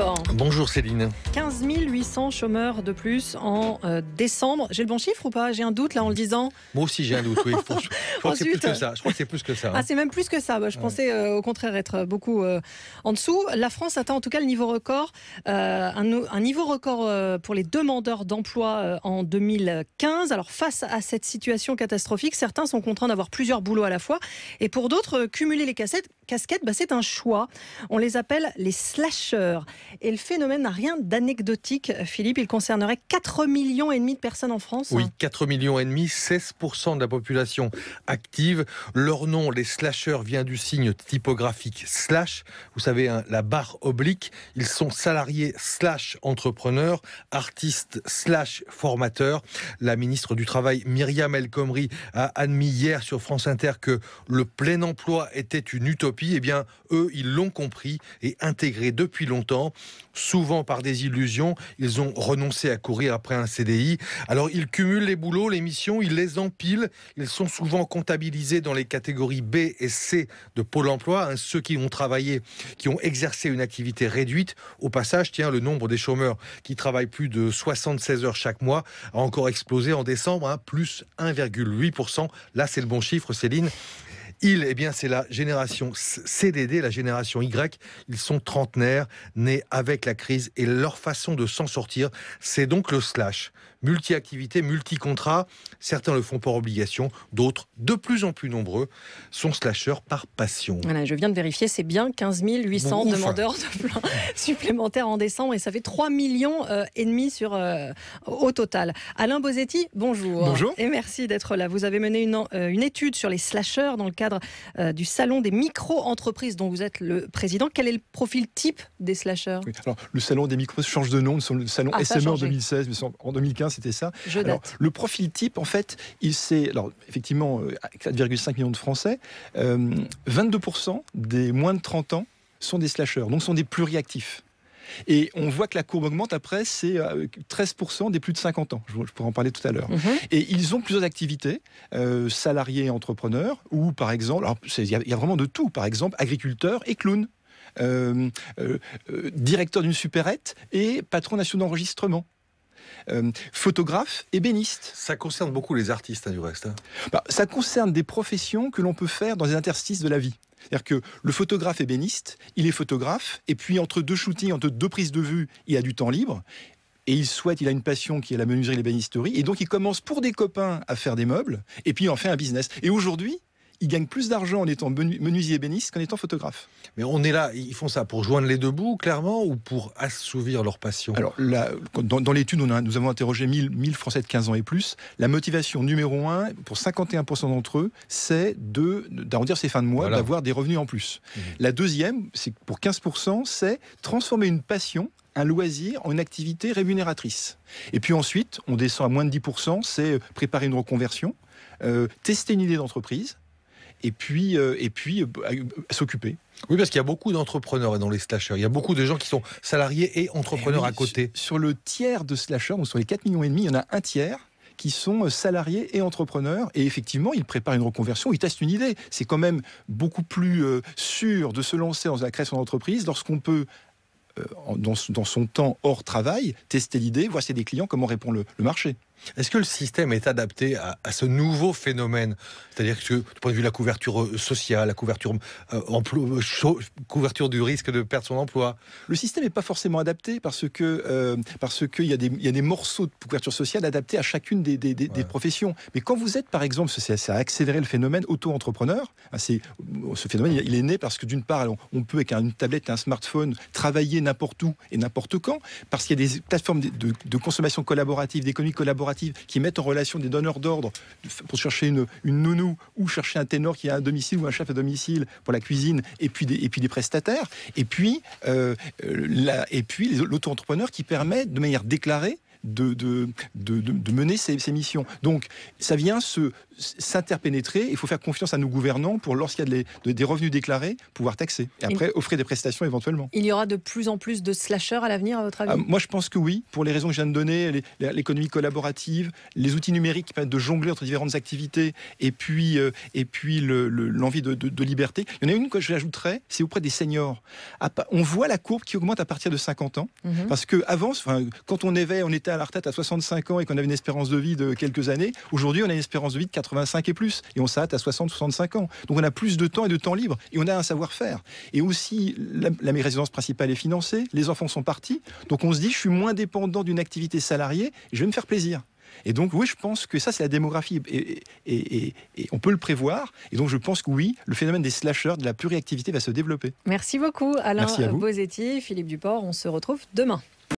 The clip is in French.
Philipport. Bonjour Céline. 15 800 chômeurs de plus en décembre. J'ai le bon chiffre ou pas? J'ai un doute là en le disant. Moi aussi j'ai un doute, oui. Je crois que c'est plus que ça. Je crois que c'est plus que ça. Ah, c'est même plus que ça. Je pensais au contraire être beaucoup en dessous. La France atteint en tout cas le niveau record, un niveau record pour les demandeurs d'emploi en 2015. Alors face à cette situation catastrophique, certains sont contraints d'avoir plusieurs boulots à la fois. Et pour d'autres, cumuler les casquettes, c'est un choix. On les appelle les slasheurs. Et le phénomène n'a rien d'anecdotique, Philippe. Il concernerait 4,5 millions de personnes en France. Oui, 4,5 millions, 16% de la population active. Leur nom, les slasheurs, vient du signe typographique slash. Vous savez, la barre oblique. Ils sont salariés slash entrepreneurs, artistes slash formateurs. La ministre du Travail, Myriam El Khomri, a admis hier sur France Inter que le plein emploi était une utopie. Eh bien, eux, ils l'ont compris et intégré depuis longtemps. Souvent par des illusions, ils ont renoncé à courir après un CDI. Alors, ils cumulent les boulots, les missions, ils les empilent. Ils sont souvent comptabilisés dans les catégories B et C de Pôle emploi. Ceux qui ont travaillé, qui ont exercé une activité réduite. Au passage, le nombre des chômeurs qui travaillent plus de 76 heures chaque mois a encore explosé en décembre, plus 1,8%. Là, c'est le bon chiffre, Céline. C'est la génération CDD, la génération Y. Ils sont trentenaires, nés avec la crise, et leur façon de s'en sortir, c'est donc le slash. Multi-activité, multi-contrat. Certains le font par obligation, d'autres, de plus en plus nombreux, sont slasheurs par passion. Voilà, je viens de vérifier, c'est bien 15 800 demandeurs d'emploi supplémentaires en décembre, et ça fait 3,5 millions au total. Alain Bosetti, bonjour. Bonjour. Et merci d'être là. Vous avez mené une étude sur les slasheurs dans le cadre du salon des micro-entreprises dont vous êtes le président. Quel est le profil type des slasheurs? Alors, le salon des micro change de nom, le salon SME en 2016, mais en 2015 c'était ça. Le profil type, en fait, effectivement 4,5 millions de Français, 22% des moins de 30 ans sont des slasheurs, donc sont des pluriactifs. Et on voit que la courbe augmente après, c'est 13% des plus de 50 ans. Je pourrais en parler tout à l'heure. Et ils ont plusieurs activités, salariés et entrepreneurs, ou par exemple, il y a vraiment de tout, par exemple, agriculteurs et clowns, directeur d'une supérette et patron national d'enregistrement. Photographe, ébéniste. Ça concerne beaucoup les artistes, du reste. Ça concerne des professions que l'on peut faire dans les interstices de la vie. C'est-à-dire que le photographe ébéniste, il est photographe, et puis entre deux shootings, entre deux prises de vue, il a du temps libre, et il a une passion qui est la menuiserie et l'ébénisterie, et donc il commence pour des copains à faire des meubles, et puis il en fait un business. Et aujourd'hui, il gagne plus d'argent en étant menuisier ébéniste qu'en étant photographe. Mais on est là, ils font ça pour joindre les deux bouts, clairement, ou pour assouvir leur passion? Alors là, dans l'étude, nous avons interrogé 1000 Français de 15 ans et plus. La motivation numéro 1, pour 51% d'entre eux, c'est d'arrondir ses fins de mois, d'avoir des revenus en plus. La deuxième, c'est pour 15%, c'est transformer une passion, un loisir, en une activité rémunératrice. Et puis ensuite, on descend à moins de 10%, c'est préparer une reconversion, tester une idée d'entreprise, et puis s'occuper. Oui, parce qu'il y a beaucoup d'entrepreneurs dans les slasheurs. Il y a beaucoup de gens qui sont salariés et entrepreneurs à côté. Sur le tiers de slasheurs, donc sur les 4,5 millions, il y en a un tiers qui sont salariés et entrepreneurs. Et effectivement, ils préparent une reconversion, ils testent une idée. C'est quand même beaucoup plus sûr de se lancer dans la création d'entreprise lorsqu'on peut, dans son temps hors travail, tester l'idée, voir si des clients, comment répond le marché. Est-ce que le système est adapté à ce nouveau phénomène? C'est-à-dire que, du point de vue de la couverture sociale, la couverture couverture du risque de perdre son emploi? Le système n'est pas forcément adapté parce qu'il y a des morceaux de couverture sociale adaptés à chacune des professions. Mais quand vous êtes, par exemple, ça a accéléré le phénomène auto-entrepreneur. Ce phénomène, il est né parce que d'une part, on peut, avec une tablette et un smartphone, travailler n'importe où et n'importe quand, parce qu'il y a des plateformes de consommation collaborative, d'économie collaborative, qui mettent en relation des donneurs d'ordre pour chercher une nounou, ou chercher un ténor qui a un domicile ou un chef à domicile pour la cuisine, et puis des prestataires, et puis l'auto-entrepreneur qui permet de manière déclarée de mener ces missions. Donc ça vient s'interpénétrer. Il faut faire confiance à nos gouvernants pour, lorsqu'il y a des revenus déclarés, pouvoir taxer. Et après, offrir des prestations éventuellement. Il y aura de plus en plus de slashers à l'avenir, à votre avis ? Moi, je pense que oui, pour les raisons que je viens de donner, l'économie collaborative, les outils numériques qui permettent de jongler entre différentes activités, et puis l'envie de liberté. Il y en a une que j'ajouterais, c'est auprès des seniors. On voit la courbe qui augmente à partir de 50 ans, parce qu'avant, quand on était à la retraite à 65 ans et qu'on avait une espérance de vie de quelques années, aujourd'hui, on a une espérance de vie de 85 et plus, et on s'arrête à 60-65 ans. Donc on a plus de temps et de temps libre, et on a un savoir-faire. Et aussi, la résidence principale est financée, les enfants sont partis, donc on se dit, je suis moins dépendant d'une activité salariée, je vais me faire plaisir. Et donc, oui, je pense que ça, c'est la démographie. Et on peut le prévoir. Et donc, je pense que oui, le phénomène des slashers, de la pluriactivité va se développer. Merci beaucoup, Alain Merci à vous. Bosetti, Philippe Duport. On se retrouve demain.